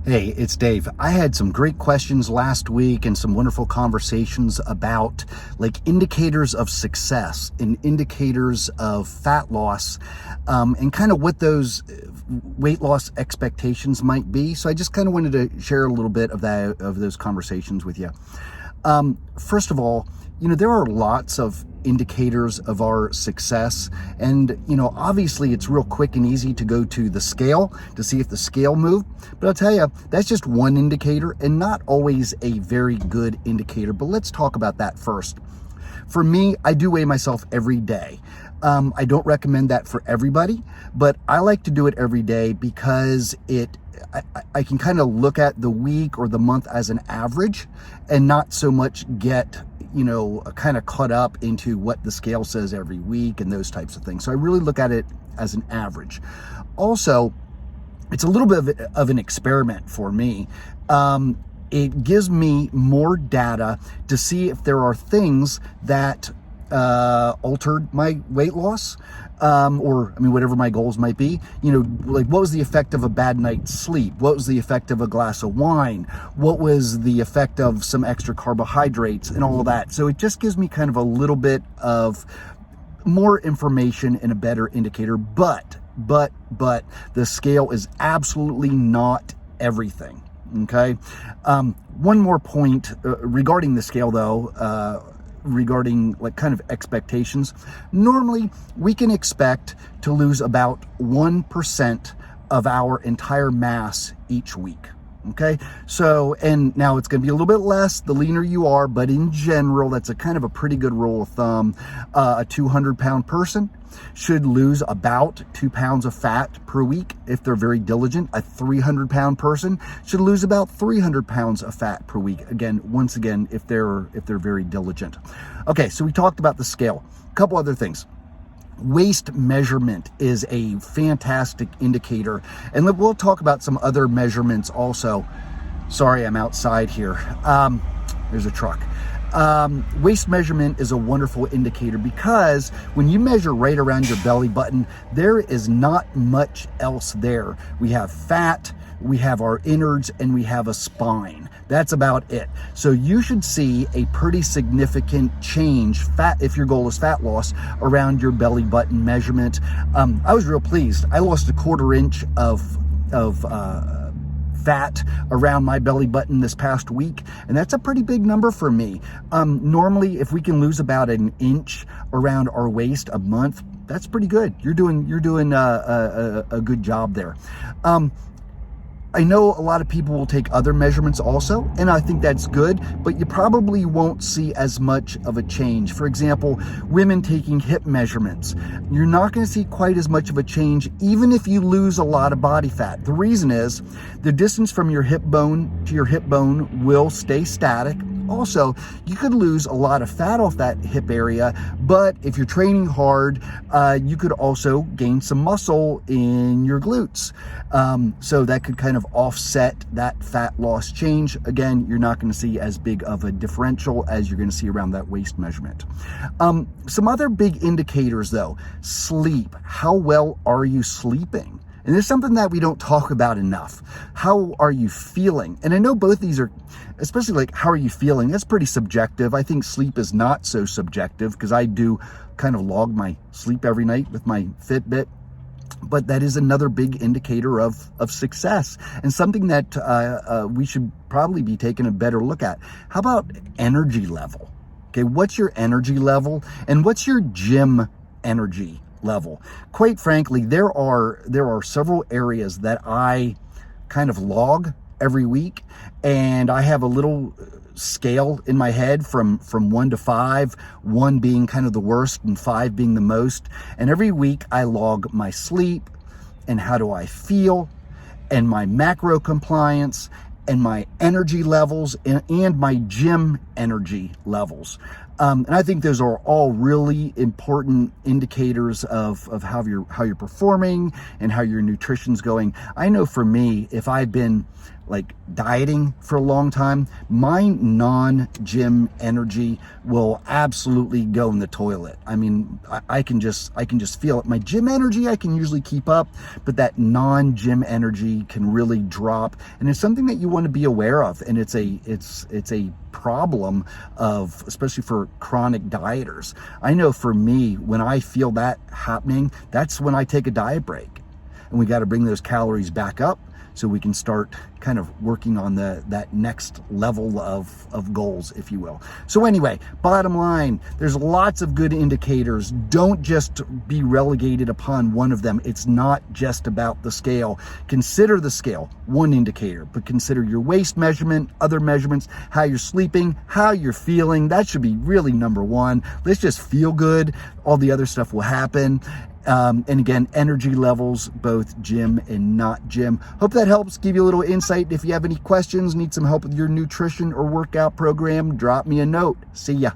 Hey, it's Dave. I had some great questions last week and some wonderful conversations about like indicators of success and indicators of fat loss, and kind of what those weight loss expectations might be. So I just kind of wanted to share a little bit of those conversations with you. First of all, there are lots of indicators of our success. And, obviously it's real quick and easy to go to the scale to see if the scale moved. But I'll tell you, that's just one indicator and not always a very good indicator. But let's talk about that first. For me, I do weigh myself every day. I don't recommend that for everybody, but I like to do it every day because I can kind of look at the week or the month as an average and not so much get kind of caught up into what the scale says every week and those types of things. So I really look at it as an average. Also, it's a little bit of an experiment for me. It gives me more data to see if there are things that altered my weight loss, whatever my goals might be. Like what was the effect of a bad night's sleep? What was the effect of a glass of wine? What was the effect of some extra carbohydrates and all of that? So it just gives me kind of a little bit of more information and a better indicator, but the scale is absolutely not everything. Okay. One more point regarding the scale though, regarding like kind of expectations. Normally we can expect to lose about 1% of our entire mass each week. Okay. So, and now it's going to be a little bit less the leaner you are, but in general, that's a kind of a pretty good rule of thumb. A 200-pound person should lose about 2 pounds of fat per week if they're very diligent. A 300-pound person should lose about 300 pounds of fat per week. Once again, if they're very diligent. Okay, so we talked about the scale. A couple other things. Waist measurement is a fantastic indicator, and we'll talk about some other measurements also. Sorry, I'm outside here. There's a truck. Waist measurement is a wonderful indicator because when you measure right around your belly button, there is not much else there. We have fat, we have our innards, and we have a spine. That's about it. So you should see a pretty significant change, if your goal is fat loss, around your belly button measurement. I was real pleased. I lost a 1/4 inch of fat around my belly button this past week, and that's a pretty big number for me. Normally, if we can lose about an inch around our waist a month, that's pretty good. You're doing a good job there. I know a lot of people will take other measurements also, and I think that's good, but you probably won't see as much of a change. For example, women taking hip measurements, you're not going to see quite as much of a change even if you lose a lot of body fat. The reason is the distance from your hip bone to your hip bone will stay static. Also, you could lose a lot of fat off that hip area, but if you're training hard, you could also gain some muscle in your glutes. So that could kind of offset that fat loss change. Again, you're not going to see as big of a differential as you're going to see around that waist measurement. Some other big indicators though, sleep. How well are you sleeping? And there's something that we don't talk about enough. How are you feeling? And I know both these are, especially like how are you feeling? That's pretty subjective. I think sleep is not so subjective because I do kind of log my sleep every night with my Fitbit. But that is another big indicator of success and something that we should probably be taking a better look at. How about energy level? Okay, what's your energy level and what's your gym energy level? Quite frankly, there are several areas that I kind of log every week, and I have a little scale in my head from 1 to 5, 1 being kind of the worst and 5 being the most. And every week I log my sleep and how do I feel and my macro compliance and my energy levels and my gym energy levels. And I think those are all really important indicators of how you're performing and how your nutrition's going. I know for me, if I've been like dieting for a long time, my non-gym energy will absolutely go in the toilet. I mean, I can just feel it. My gym energy I can usually keep up, but that non-gym energy can really drop, and it's something that you want to be aware of. And it's a problem of, especially for chronic dieters. I know for me, when I feel that happening, that's when I take a diet break, and we got to bring those calories back up so we can start kind of working on that next level of goals, if you will. So anyway, bottom line, there's lots of good indicators. Don't just be relegated upon one of them. It's not just about the scale. Consider the scale, one indicator, but consider your waist measurement, other measurements, how you're sleeping, how you're feeling. That should be really number one. Let's just feel good. All the other stuff will happen. And again, energy levels, both gym and not gym. Hope that helps give you a little insight. If you have any questions, need some help with your nutrition or workout program, drop me a note. See ya.